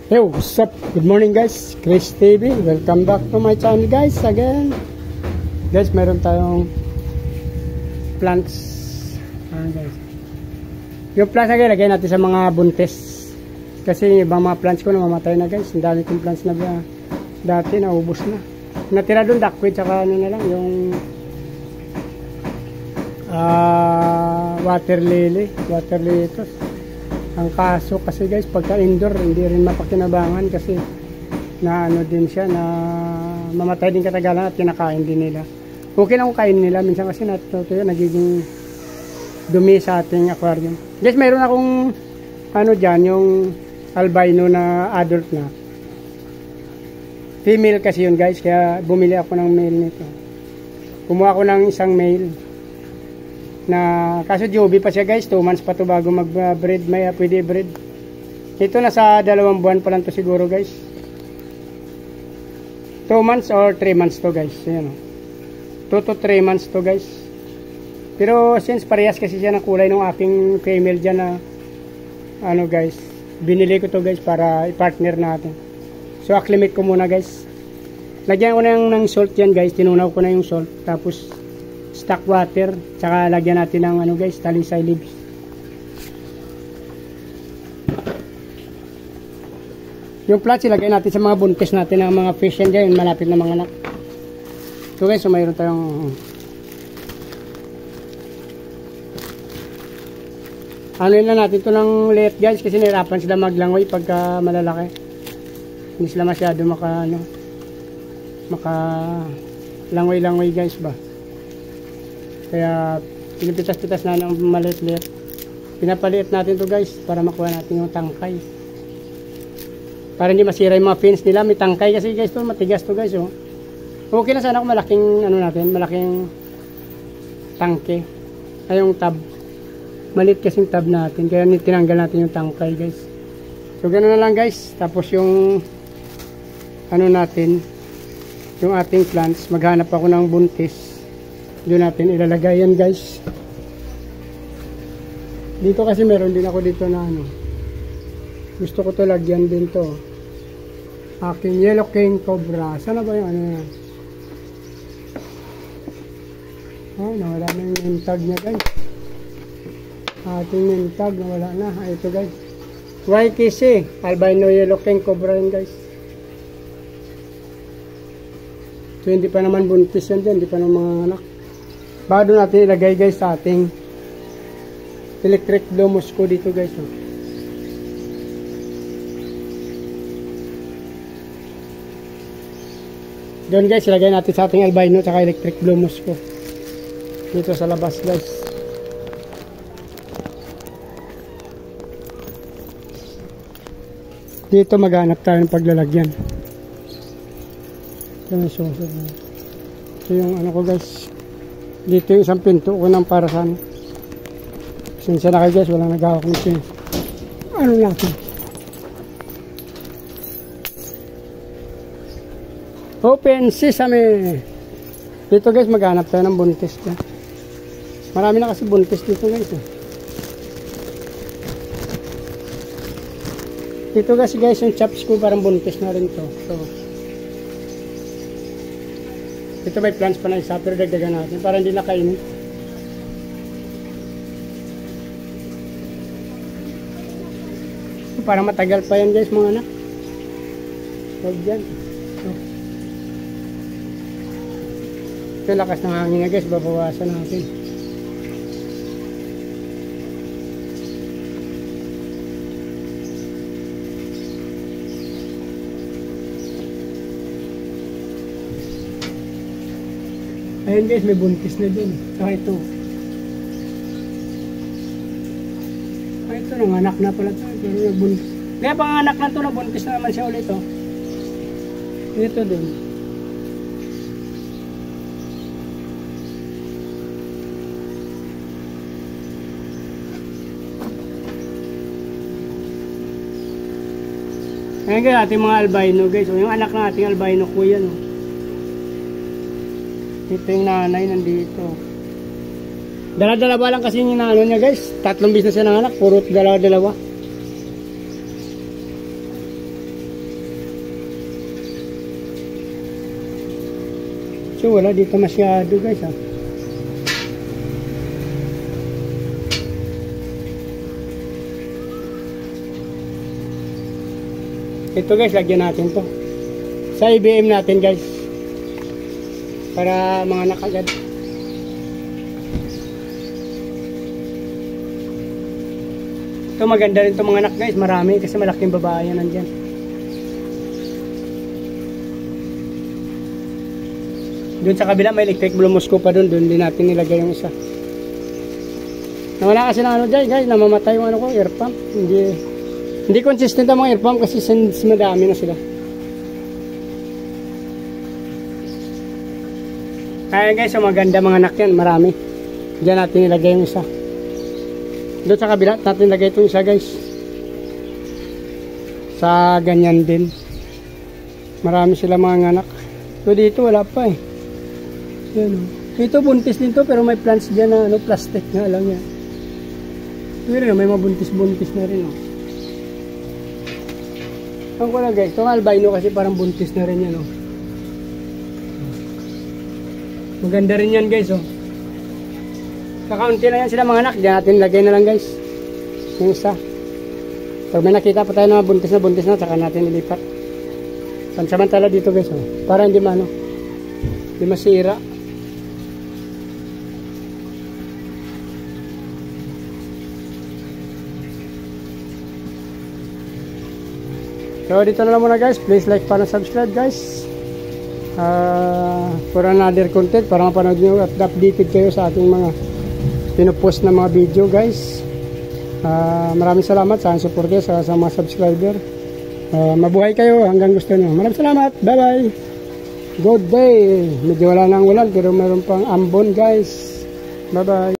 Yo, what's up? Good morning guys, Chris TV. Welcome back to my channel guys again. Guys, meron tayong plants. Guys, yung plants na lagay natin sa mga buntis. Kasi yung ibang mga plants ko namamatay na guys. Ang dami kong plants na dati naubos na. Natira doon duckweed tsaka ano na lang yung water lily ito. Ang kaso kasi guys, pagka indoor hindi rin mapakinabangan kasi na ano din siya, na mamatay din katagalan at kinakain din nila. Okay lang kung kain nila, minsan kasi natutuyo, nagiging dumi sa ating aquarium. Guys, mayroon akong ano dyan, yung albino na adult na. Female kasi yun guys, kaya bumili ako ng male nito. Kumuha ako ng isang male. Na kaso Joby pa siya guys, 2 months pa to bago mag-breed, may pwede breed. Ito nasa 2 buwan pa lang to siguro guys. 2 months or 3 months to guys. Ayan, 2 to 3 months to guys. Pero since parehas kasi siya ng kulay ng aking female dyan na ano guys, binili ko to guys para i-partner natin. So acclimate ko muna guys. Lagyan ko na ng salt yan guys, tinunaw ko na yung salt. Tapos stock water, tsaka lagyan natin ng ano guys, talisay leaves. Yung plants ilagay natin sa mga buntis natin ng mga fish yan dyan, malapit na mga anak. So guys, so mayroon tayong ano na natin ito ng liit guys, kasi nahirapan sila maglangoy pagka malalaki. Hindi sila masyado maka langoy guys ba. Kaya pinipitas-pitas na ng maliit-liit. Pinapaliit natin to guys para makuha natin yung tangkay. Para hindi masira yung mga fins nila. May tangkay kasi guys to, matigas to guys oh. Okay na sana kung malaking ano natin, malaking tangke. Ay yung tab. Maliit kasing tab natin. Kaya tinanggal natin yung tangkay guys. So ganoon na lang guys. Tapos yung ano natin, yung ating plants, maghanap ako ng buntis. Doon natin ilalagay yan guys. Dito kasi meron din ako dito na ano, gusto ko to lagyan din to, aking yellow king cobra. Sana ba yung ano yan? Oh, nawala na yung name tag nya guys. Ating name tag nawala na. Ito guys, YKC albino yellow king cobra yan guys. So hindi pa naman buntis yan dyan, hindi pa naman mga anak. Bago natin ilagay guys sa ating electric blue musco dito guys. Doon guys, ilagay natin sa ating albino at electric blue musco. Dito sa labas guys. Dito maghanap tayo ng paglalagyan. So yung ano ko guys, dito yung isang pinto ko ng para sa ano. Sinsya na kayo guys, walang nagawak ng pin. Ano natin? Open sesame! Dito guys, maghanap tayo ng buntis ko. Marami na kasi buntis dito guys. Dito kasi guys, yung chops ko parang buntis na rin to. So, ito may plants pa na isa, pero dagdagan natin para hindi nakainin. Para matagal pa yan guys mga anak. Huwag dyan. Ito lakas ng hangin na guys, babawasan natin. Ayun guys, may buntis na dun. Saka ito. Ay, ito nanganak na pala ito. Pero nagbuntis. Kaya panganak na ito, nabuntis na naman siya ulit oh. Ito din. Ayun guys, ating mga albino guys. O, yung anak ng ating albino ko yan oh. Ito yung nanay nandito. Dala-dalawa lang kasi yung inaano niya guys. 3 business siya ng anak. Puro dala-dalawa. So wala dito masyado guys ha. Ito guys, lagyan natin to sa IBM natin guys para mga nakagad. Ito maganda rin itong mga anak guys, marami kasi malaking babae yan nandyan. Doon sa kabila may electric blue Moscow pa doon din natin nilagay yung isa. Nawala kasi ng ano dyan guys, namamatay yung ano ko, air pump. Hindi consistent ang mga air pump kasi since madami na sila. Kaya guys, so maganda mga anak yan, marami. Diyan natin nilagay yung isa. Doon sa kabila natin nilagay itong isa guys. Sa ganyan din. Marami sila mga anak. So dito wala pa eh. Yan, ito buntis din to pero may plants dyan na ano, plastic nga lang yan. Pero may mabuntis-buntis na rin. Ang ko na guys, itong albino kasi parang buntis na rin yan. Maganda rin yan guys. Kakaunti lang yan sila mga anak. Diyan natin lagay na lang guys. Yung isa. Pag may nakita pa tayo na buntis na, saka natin ilipat. Pansamantala dito guys. Para hindi hindi masira. So dito na lang muna guys. Please like, para subscribe guys. For another content. Para mapanood nyo at updated kayo sa ating mga pinupost na mga video guys. Maraming salamat sa support kayo sa mga subscriber. Mabuhay kayo hanggang gusto nyo. Maraming salamat. Bye bye. Good day. Medyo wala nang ulan pero meron pang ambon guys. Bye bye.